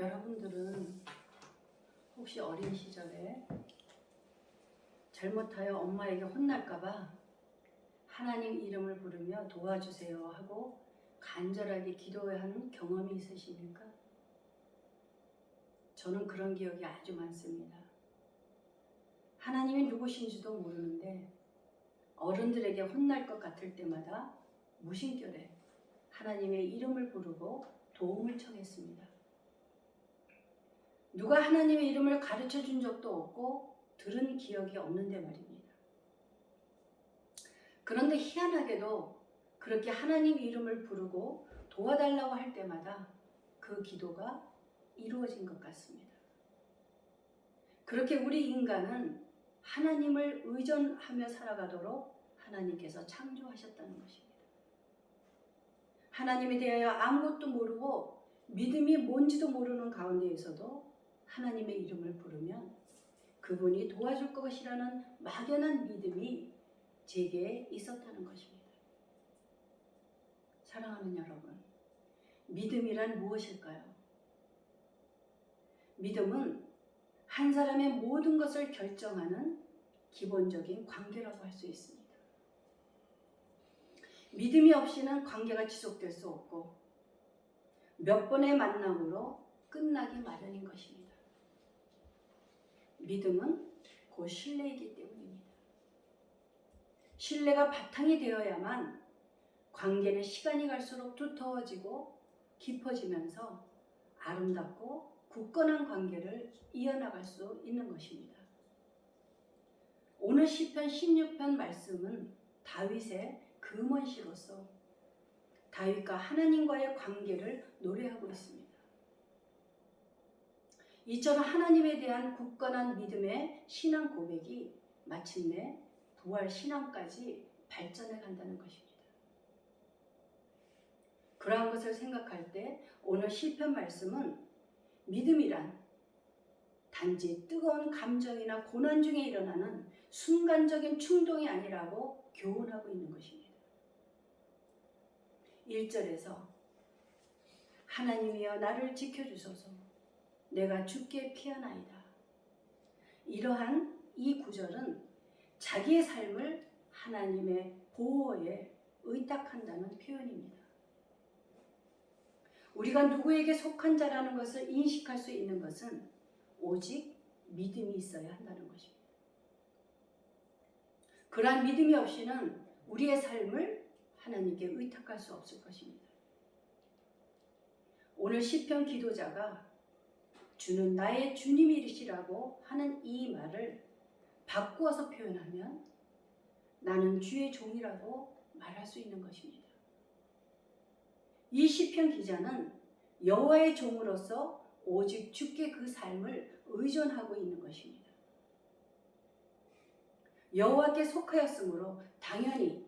여러분들은 혹시 어린 시절에 잘못하여 엄마에게 혼날까봐 하나님 이름을 부르며 도와주세요 하고 간절하게 기도한 경험이 있으십니까? 저는 그런 기억이 아주 많습니다. 하나님이 누구신지도 모르는데 어른들에게 혼날 것 같을 때마다 무심결에 하나님의 이름을 부르고 도움을 청했습니다. 누가 하나님의 이름을 가르쳐 준 적도 없고 들은 기억이 없는데 말입니다. 그런데 희한하게도 그렇게 하나님 이름을 부르고 도와달라고 할 때마다 그 기도가 이루어진 것 같습니다. 그렇게 우리 인간은 하나님을 의존하며 살아가도록 하나님께서 창조하셨다는 것입니다. 하나님에 대하여 아무것도 모르고 믿음이 뭔지도 모르는 가운데에서도 하나님의 이름을 부르면 그분이 도와줄 것이라는 막연한 믿음이 제게 있었다는 것입니다. 사랑하는 여러분, 믿음이란 무엇일까요? 믿음은 한 사람의 모든 것을 결정하는 기본적인 관계라고 할 수 있습니다. 믿음이 없이는 관계가 지속될 수 없고 몇 번의 만남으로 끝나기 마련인 것입니다. 믿음은 곧 신뢰이기 때문입니다. 신뢰가 바탕이 되어야만 관계는 시간이 갈수록 두터워지고 깊어지면서 아름답고 굳건한 관계를 이어나갈 수 있는 것입니다. 오늘 시편 16편 말씀은 다윗의 금언시로서 다윗과 하나님과의 관계를 노래하고 있습니다. 이처럼 하나님에 대한 굳건한 믿음의 신앙 고백이 마침내 부활 신앙까지 발전해 간다는 것입니다. 그러한 것을 생각할 때 오늘 시편 말씀은 믿음이란 단지 뜨거운 감정이나 고난 중에 일어나는 순간적인 충동이 아니라고 교훈하고 있는 것입니다. 1절에서 하나님이여 나를 지켜주소서 내가 죽게 피하나이다. 이러한 이 구절은 자기의 삶을 하나님의 보호에 의탁한다는 표현입니다. 우리가 누구에게 속한 자라는 것을 인식할 수 있는 것은 오직 믿음이 있어야 한다는 것입니다. 그러한 믿음이 없이는 우리의 삶을 하나님께 의탁할 수 없을 것입니다. 오늘 시편 기도자가 주는 나의 주님이시라고 하는 이 말을 바꾸어서 표현하면 나는 주의 종이라고 말할 수 있는 것입니다. 이 시편 기자는 여호와의 종으로서 오직 주께 그 삶을 의존하고 있는 것입니다. 여호와께 속하였으므로 당연히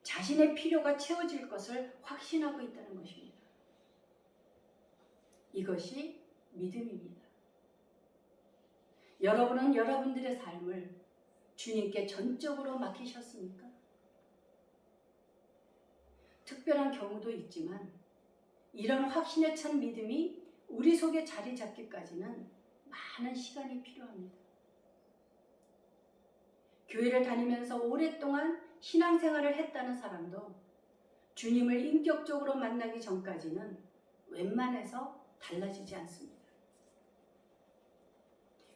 자신의 필요가 채워질 것을 확신하고 있다는 것입니다. 이것이 믿음입니다. 여러분은 여러분들의 삶을 주님께 전적으로 맡기셨습니까? 특별한 경우도 있지만 이런 확신에 찬 믿음이 우리 속에 자리 잡기까지는 많은 시간이 필요합니다. 교회를 다니면서 오랫동안 신앙생활을 했다는 사람도 주님을 인격적으로 만나기 전까지는 웬만해서 달라지지 않습니다.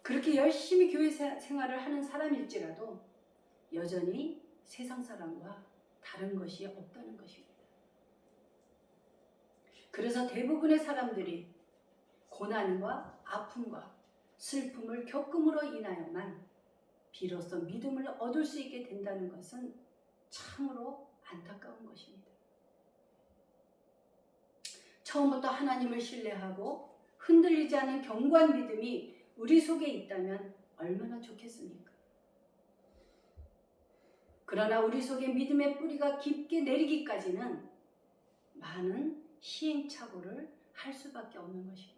그렇게 열심히 교회 생활을 하는 사람일지라도 여전히 세상 사람과 다른 것이 없다는 것입니다. 그래서 대부분의 사람들이 고난과 아픔과 슬픔을 겪음으로 인하여만 비로소 믿음을 얻을 수 있게 된다는 것은 참으로 안타까운 것입니다. 처음부터 하나님을 신뢰하고 흔들리지 않는 견고한 믿음이 우리 속에 있다면 얼마나 좋겠습니까? 그러나 우리 속에 믿음의 뿌리가 깊게 내리기까지는 많은 시행착오를 할 수밖에 없는 것입니다.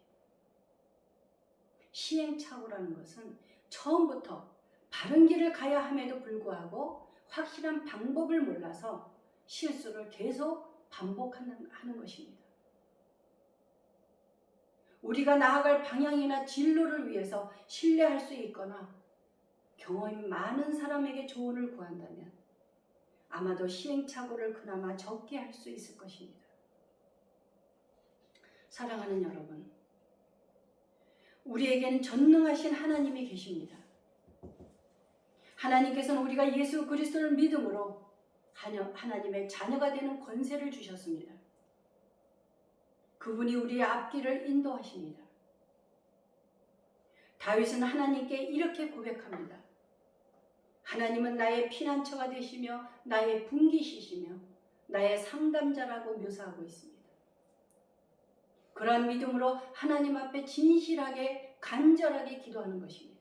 시행착오라는 것은 처음부터 바른 길을 가야 함에도 불구하고 확실한 방법을 몰라서 실수를 계속 반복하는 것입니다. 우리가 나아갈 방향이나 진로를 위해서 신뢰할 수 있거나 경험이 많은 사람에게 조언을 구한다면 아마도 시행착오를 그나마 적게 할 수 있을 것입니다. 사랑하는 여러분, 우리에게는 전능하신 하나님이 계십니다. 하나님께서는 우리가 예수 그리스도를 믿음으로 하나님의 자녀가 되는 권세를 주셨습니다. 그분이 우리의 앞길을 인도하십니다. 다윗은 하나님께 이렇게 고백합니다. 하나님은 나의 피난처가 되시며 나의 분깃이시며 나의 상담자라고 묘사하고 있습니다. 그러한 믿음으로 하나님 앞에 진실하게 간절하게 기도하는 것입니다.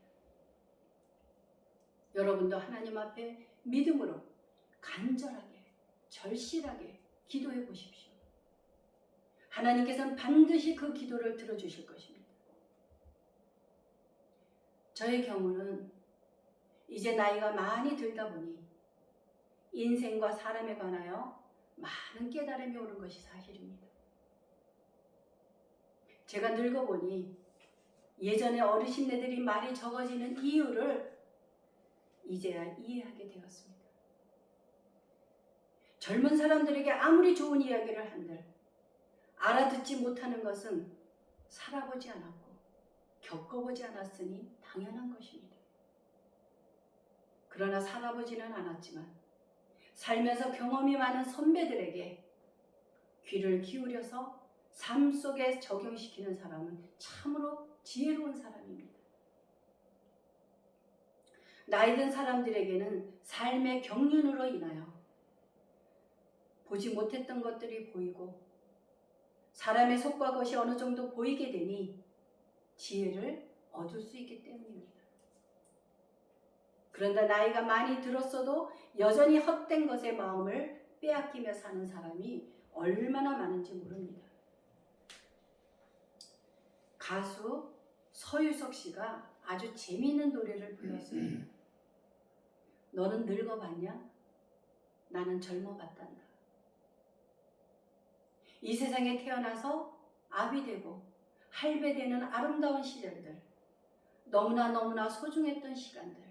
여러분도 하나님 앞에 믿음으로 간절하게 절실하게 기도해 보십시오. 하나님께서는 반드시 그 기도를 들어주실 것입니다. 저의 경우는 이제 나이가 많이 들다 보니 인생과 사람에 관하여 많은 깨달음이 오는 것이 사실입니다. 제가 늙어보니 예전에 어르신네들이 말이 적어지는 이유를 이제야 이해하게 되었습니다. 젊은 사람들에게 아무리 좋은 이야기를 한들 알아듣지 못하는 것은 살아보지 않았고 겪어보지 않았으니 당연한 것입니다. 그러나 살아보지는 않았지만 살면서 경험이 많은 선배들에게 귀를 기울여서 삶 속에 적용시키는 사람은 참으로 지혜로운 사람입니다. 나이 든 사람들에게는 삶의 경륜으로 인하여 보지 못했던 것들이 보이고 사람의 속과 겉이 어느 정도 보이게 되니 지혜를 얻을 수 있기 때문입니다. 그런데 나이가 많이 들었어도 여전히 헛된 것에 마음을 빼앗기며 사는 사람이 얼마나 많은지 모릅니다. 가수 서유석 씨가 아주 재미있는 노래를 불렀습니다. 너는 늙어봤냐? 나는 젊어봤단다. 이 세상에 태어나서 아비 되고 할배 되는 아름다운 시절들, 너무나 소중했던 시간들,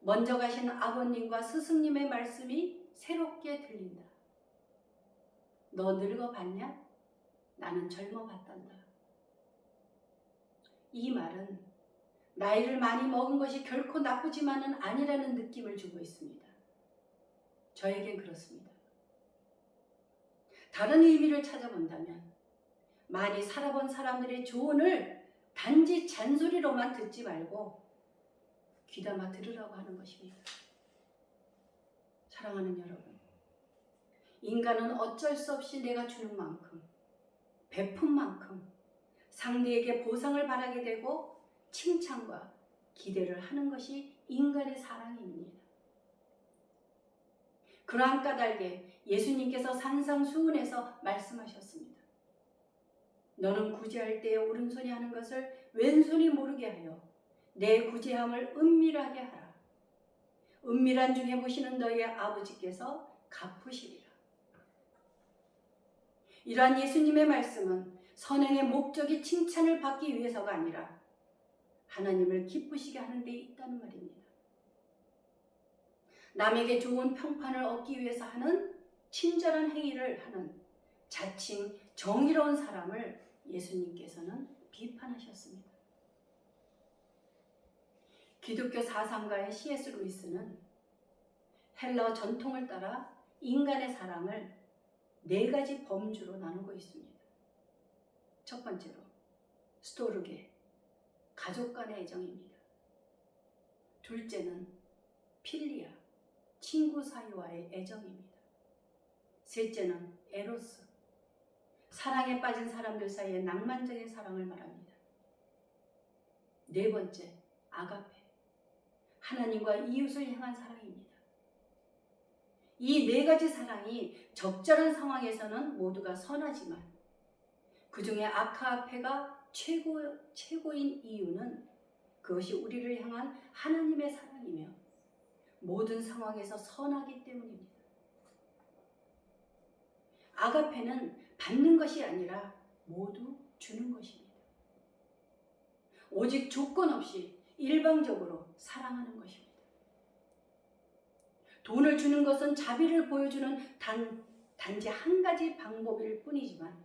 먼저 가신 아버님과 스승님의 말씀이 새롭게 들린다. 너 늙어봤냐? 나는 젊어봤단다. 이 말은 나이를 많이 먹은 것이 결코 나쁘지만은 아니라는 느낌을 주고 있습니다. 저에겐 그렇습니다. 다른 의미를 찾아본다면 많이 살아본 사람들의 조언을 단지 잔소리로만 듣지 말고 귀담아 들으라고 하는 것입니다. 사랑하는 여러분, 인간은 어쩔 수 없이 내가 주는 만큼, 베푼 만큼 상대에게 보상을 바라게 되고 칭찬과 기대를 하는 것이 인간의 사랑입니다. 그러한 까닭에 예수님께서 산상수훈에서 말씀하셨습니다. 너는 구제할 때에 오른손이 하는 것을 왼손이 모르게 하여 내 구제함을 은밀하게 하라. 은밀한 중에 보시는 너희의 아버지께서 갚으시리라. 이러한 예수님의 말씀은 선행의 목적이 칭찬을 받기 위해서가 아니라 하나님을 기쁘시게 하는 데 있다는 말입니다. 남에게 좋은 평판을 얻기 위해서 하는 친절한 행위를 하는 자칭 정의로운 사람을 예수님께서는 비판하셨습니다. 기독교 사상가의 C.S. 루이스는 헬러 전통을 따라 인간의 사랑을 4가지 범주로 나누고 있습니다. 첫 번째로 스토르게, 가족 간의 애정입니다. 둘째는 필리아, 친구 사이와의 애정입니다. 셋째는 에로스, 사랑에 빠진 사람들 사이의 낭만적인 사랑을 말합니다. 네 번째, 아가페, 하나님과 이웃을 향한 사랑입니다. 이 4가지 사랑이 적절한 상황에서는 모두가 선하지만 그 중에 아가페가 최고인 이유는 그것이 우리를 향한 하나님의 사랑이며 모든 상황에서 선하기 때문입니다. 아가페는 받는 것이 아니라 모두 주는 것입니다. 오직 조건 없이 일방적으로 사랑하는 것입니다. 돈을 주는 것은 자비를 보여주는 단지 한 가지 방법일 뿐이지만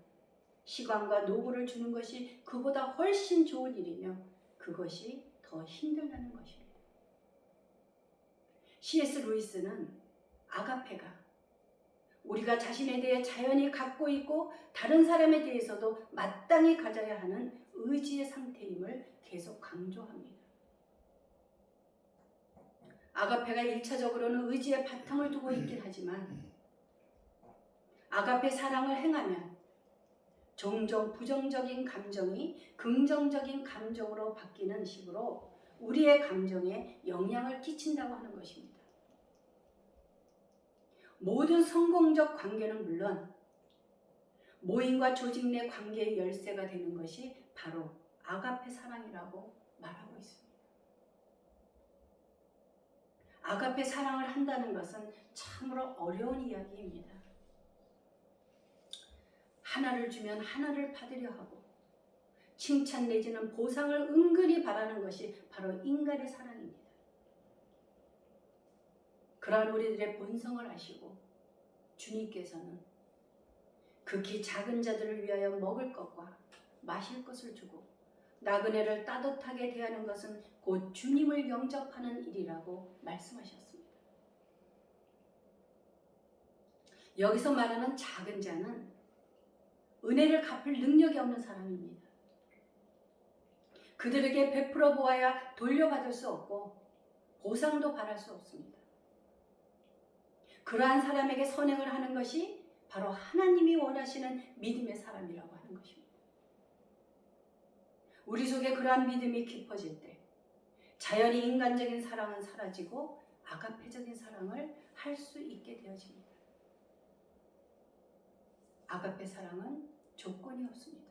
시간과 노고를 주는 것이 그보다 훨씬 좋은 일이며 그것이 더 힘들다는 것입니다. C.S. 루이스는 아가페가 우리가 자신에 대해 자연히 갖고 있고 다른 사람에 대해서도 마땅히 가져야 하는 의지의 상태임을 계속 강조합니다. 아가페가 1차적으로는 의지의 바탕을 두고 있긴 하지만 아가페 사랑을 행하면 종종 부정적인 감정이 긍정적인 감정으로 바뀌는 식으로 우리의 감정에 영향을 끼친다고 하는 것입니다. 모든 성공적 관계는 물론 모임과 조직 내 관계의 열쇠가 되는 것이 바로 아가페 사랑이라고 말하고 있습니다. 아가페 사랑을 한다는 것은 참으로 어려운 이야기입니다. 하나를 주면 하나를 받으려 하고 칭찬 내지는 보상을 은근히 바라는 것이 바로 인간의 사랑입니다. 그러한 우리들의 본성을 아시고 주님께서는 극히 작은 자들을 위하여 먹을 것과 마실 것을 주고 나그네를 따뜻하게 대하는 것은 곧 주님을 영접하는 일이라고 말씀하셨습니다. 여기서 말하는 작은 자는 은혜를 갚을 능력이 없는 사람입니다. 그들에게 베풀어 보아야 돌려받을 수 없고 보상도 바랄 수 없습니다. 그러한 사람에게 선행을 하는 것이 바로 하나님이 원하시는 믿음의 사람이라고 하는 것입니다. 우리 속에 그러한 믿음이 깊어질 때 자연히 인간적인 사랑은 사라지고 아가페적인 사랑을 할 수 있게 되어집니다. 아가페 사랑은 조건이 없습니다.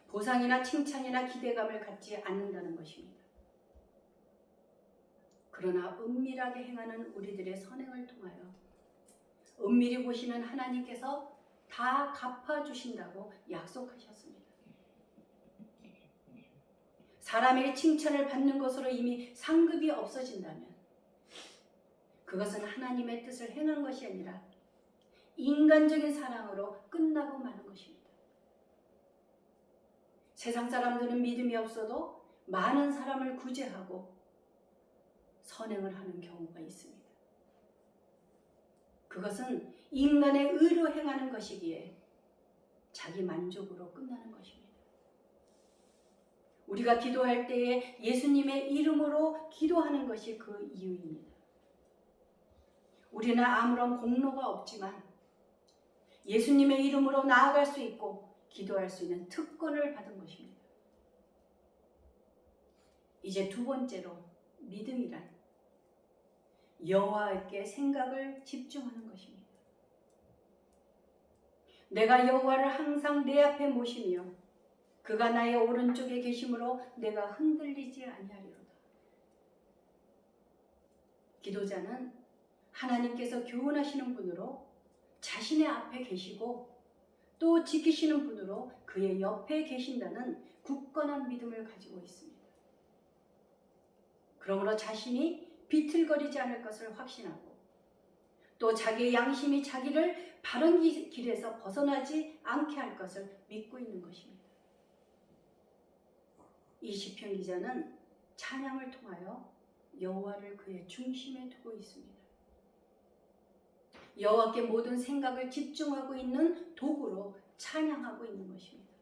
보상이나 칭찬이나 기대감을 갖지 않는다는 것입니다. 그러나 은밀하게 행하는 우리들의 선행을 통하여 은밀히 보시는 하나님께서 다 갚아주신다고 약속하셨습니다. 사람에게 칭찬을 받는 것으로 이미 상급이 없어진다면 그것은 하나님의 뜻을 행한 것이 아니라 인간적인 사랑으로 끝나고 마는 것입니다. 세상 사람들은 믿음이 없어도 많은 사람을 구제하고 선행을 하는 경우가 있습니다. 그것은 인간의 의로 행하는 것이기에 자기 만족으로 끝나는 것입니다. 우리가 기도할 때에 예수님의 이름으로 기도하는 것이 그 이유입니다. 우리는 아무런 공로가 없지만 예수님의 이름으로 나아갈 수 있고 기도할 수 있는 특권을 받은 것입니다. 이제 두 번째로 믿음이란 여호와께 생각을 집중하는 것입니다. 내가 여호와를 항상 내 앞에 모시며 그가 나의 오른쪽에 계심으로 내가 흔들리지 아니하리로다. 기도자는 하나님께서 교훈하시는 분으로 자신의 앞에 계시고 또 지키시는 분으로 그의 옆에 계신다는 굳건한 믿음을 가지고 있습니다. 그러므로 자신이 비틀거리지 않을 것을 확신하고 또 자기의 양심이 자기를 바른 길에서 벗어나지 않게 할 것을 믿고 있는 것입니다. 이 시편 기자는 찬양을 통하여 여호와를 그의 중심에 두고 있습니다. 여호와께 모든 생각을 집중하고 있는 도구로 찬양하고 있는 것입니다.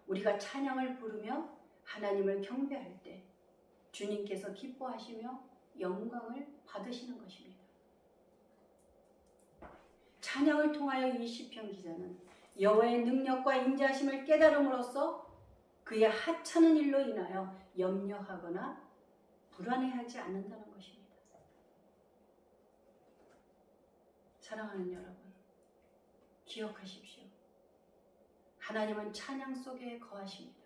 우리가 찬양을 부르며 하나님을 경배할 때 주님께서 기뻐하시며 영광을 받으시는 것입니다. 찬양을 통하여 이 시편 기자는 여호와의 능력과 인자하심을 깨달음으로써 그의 하찮은 일로 인하여 염려하거나 불안해하지 않는다는 것입니다. 사랑하는 여러분, 기억하십시오. 하나님은 찬양 속에 거하십니다.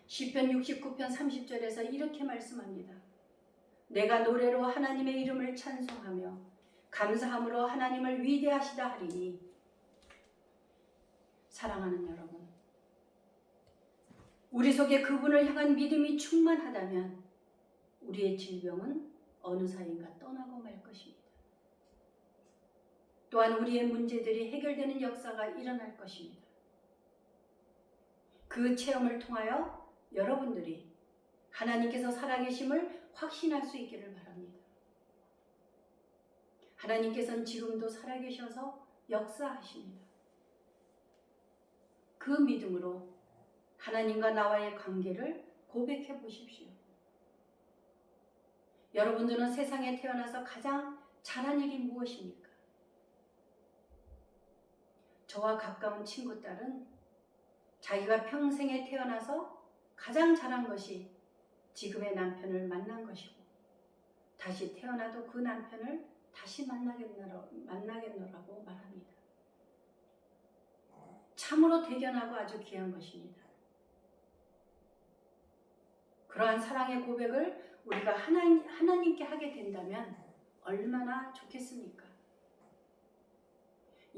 시편 69편 30절에서 이렇게 말씀합니다. 내가 노래로 하나님의 이름을 찬송하며 감사함으로 하나님을 위대하시다 하리니 사랑하는 여러분, 우리 속에 그분을 향한 믿음이 충만하다면 우리의 질병은 어느 사이인가 떠나고 말 것입니다. 또한 우리의 문제들이 해결되는 역사가 일어날 것입니다. 그 체험을 통하여 여러분들이 하나님께서 살아계심을 확신할 수 있기를 바랍니다. 하나님께서는 지금도 살아계셔서 역사하십니다. 그 믿음으로 하나님과 나와의 관계를 고백해 보십시오. 여러분들은 세상에 태어나서 가장 잘한 일이 무엇입니까? 저와 가까운 친구 딸은 자기가 평생에 태어나서 가장 잘한 것이 지금의 남편을 만난 것이고 다시 태어나도 그 남편을 다시 만나겠노라고 말합니다. 참으로 대견하고 아주 귀한 것입니다. 그러한 사랑의 고백을 우리가 하나님께 하게 된다면 얼마나 좋겠습니까?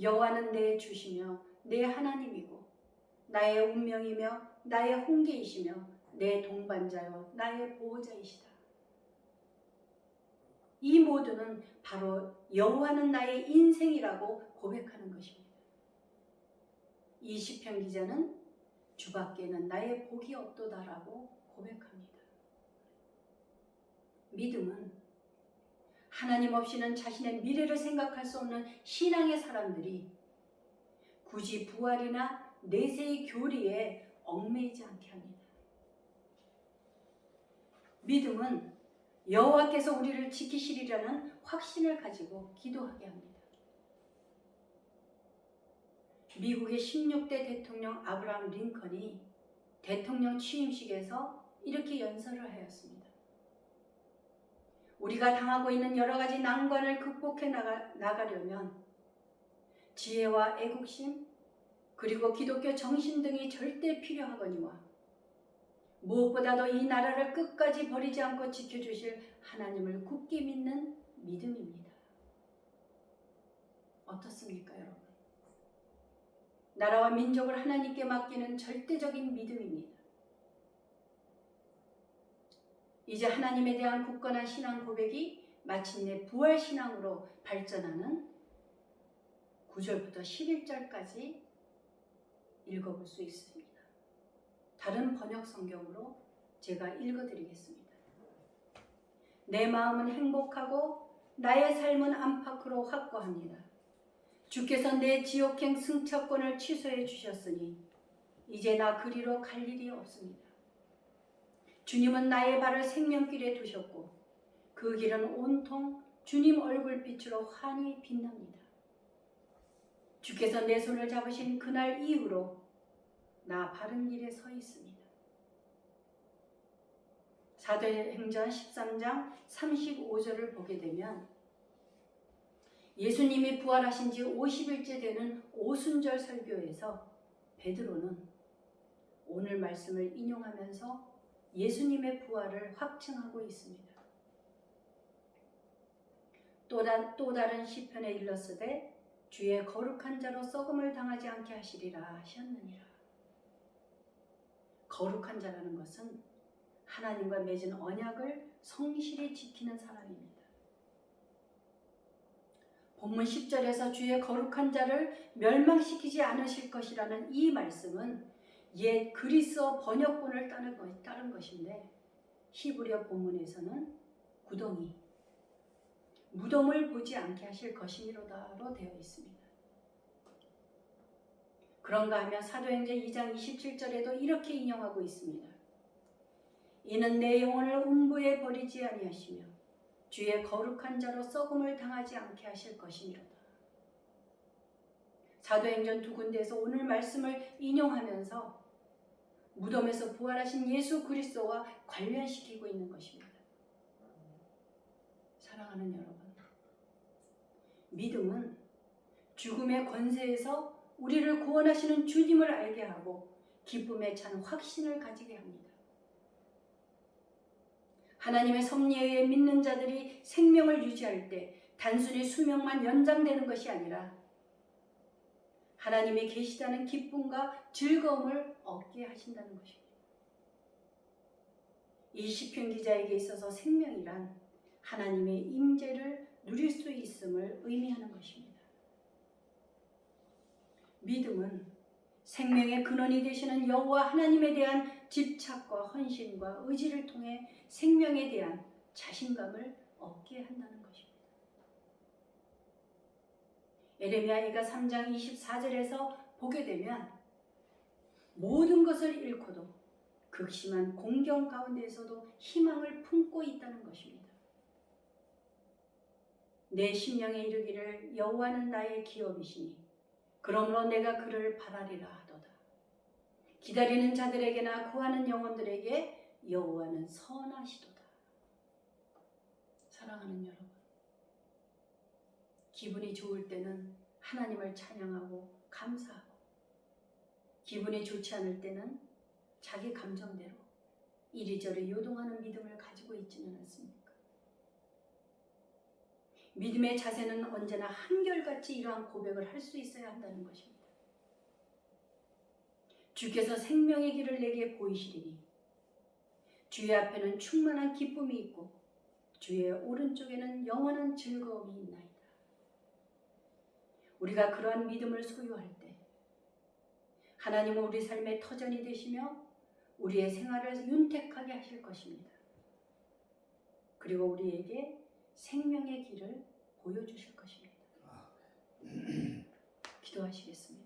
여호와는 내 주시며 내 하나님이고 나의 운명이며 나의 홍계이시며 내 동반자요 나의 보호자이시다. 이 모두는 바로 여호와는 나의 인생이라고 고백하는 것입니다. 이 시편 기자는 주밖에는 나의 복이 없도다라고 고백합니다. 믿음은 하나님 없이는 자신의 미래를 생각할 수 없는 신앙의 사람들이 굳이 부활이나 내세의 교리에 얽매이지 않게 합니다. 믿음은 여호와께서 우리를 지키시리라는 확신을 가지고 기도하게 합니다. 미국의 16대 대통령 아브라함 링컨이 대통령 취임식에서 이렇게 연설을 하였습니다. 우리가 당하고 있는 여러 가지 난관을 극복해 나가려면 지혜와 애국심 그리고 기독교 정신 등이 절대 필요하거니와 무엇보다도 이 나라를 끝까지 버리지 않고 지켜주실 하나님을 굳게 믿는 믿음입니다. 어떻습니까, 여러분? 나라와 민족을 하나님께 맡기는 절대적인 믿음입니다. 이제 하나님에 대한 굳건한 신앙 고백이 마침내 부활신앙으로 발전하는 9절부터 11절까지 읽어볼 수 있습니다. 다른 번역 성경으로 제가 읽어드리겠습니다. 내 마음은 행복하고 나의 삶은 안팎으로 확고합니다. 주께서 내 지옥행 승차권을 취소해 주셨으니 이제 나 그리로 갈 일이 없습니다. 주님은 나의 발을 생명길에 두셨고 그 길은 온통 주님 얼굴빛으로 환히 빛납니다. 주께서 내 손을 잡으신 그날 이후로 나 바른 길에 서 있습니다. 사도행전 13장 35절을 보게 되면 예수님이 부활하신 지 50일째 되는 오순절 설교에서 베드로는 오늘 말씀을 인용하면서 예수님의 부활을 확증하고 있습니다. 또 다른 시편에 일렀으되 주의 거룩한 자로 썩음을 당하지 않게 하시리라 하셨느니라. 거룩한 자라는 것은 하나님과 맺은 언약을 성실히 지키는 사람입니다. 본문 10절에서 주의 거룩한 자를 멸망시키지 않으실 것이라는 이 말씀은 옛 그리스어 번역본을 따른 것인데 히브리어 본문에서는 구덩이, 무덤을 보지 않게 하실 것이니로다로 되어 있습니다. 그런가 하면 사도행전 2장 27절에도 이렇게 인용하고 있습니다. 이는 내 영혼을 음부에 버리지 아니하시며 주의 거룩한 자로 썩음을 당하지 않게 하실 것이니로다. 사도행전 두 군데에서 오늘 말씀을 인용하면서 무덤에서 부활하신 예수 그리스도와 관련시키고 있는 것입니다. 사랑하는 여러분, 믿음은 죽음의 권세에서 우리를 구원하시는 주님을 알게 하고 기쁨에 찬 확신을 가지게 합니다. 하나님의 섭리에 의해 믿는 자들이 생명을 유지할 때 단순히 수명만 연장되는 것이 아니라 하나님의 계시다는 기쁨과 즐거움을 얻게 하신다는 것입니다. 이 시편 기자에게 있어서 생명이란 하나님의 임재를 누릴 수 있음을 의미하는 것입니다. 믿음은 생명의 근원이 되시는 여호와 하나님에 대한 집착과 헌신과 의지를 통해 생명에 대한 자신감을 얻게 한다는 것입니다. 에레미야가 3장 24절에서 보게 되면 모든 것을 잃고도 극심한 공경 가운데에서도 희망을 품고 있다는 것입니다. 내 심령에 이르기를 여호와는 나의 기업이시니 그러므로 내가 그를 바라리라 하도다. 기다리는 자들에게나 구하는 영혼들에게 여호와는 선하시도다. 사랑하는 여러분, 기분이 좋을 때는 하나님을 찬양하고 감사하고, 기분이 좋지 않을 때는 자기 감정대로 이리저리 요동하는 믿음을 가지고 있지는 않습니까? 믿음의 자세는 언제나 한결같이 이러한 고백을 할 수 있어야 한다는 것입니다. 주께서 생명의 길을 내게 보이시리니 주의 앞에는 충만한 기쁨이 있고 주의 오른쪽에는 영원한 즐거움이 있나이다. 우리가 그러한 믿음을 소유할 때 하나님은 우리 삶의 터전이 되시며 우리의 생활을 윤택하게 하실 것입니다. 그리고 우리에게 생명의 길을 보여주실 것입니다. 기도하시겠습니다.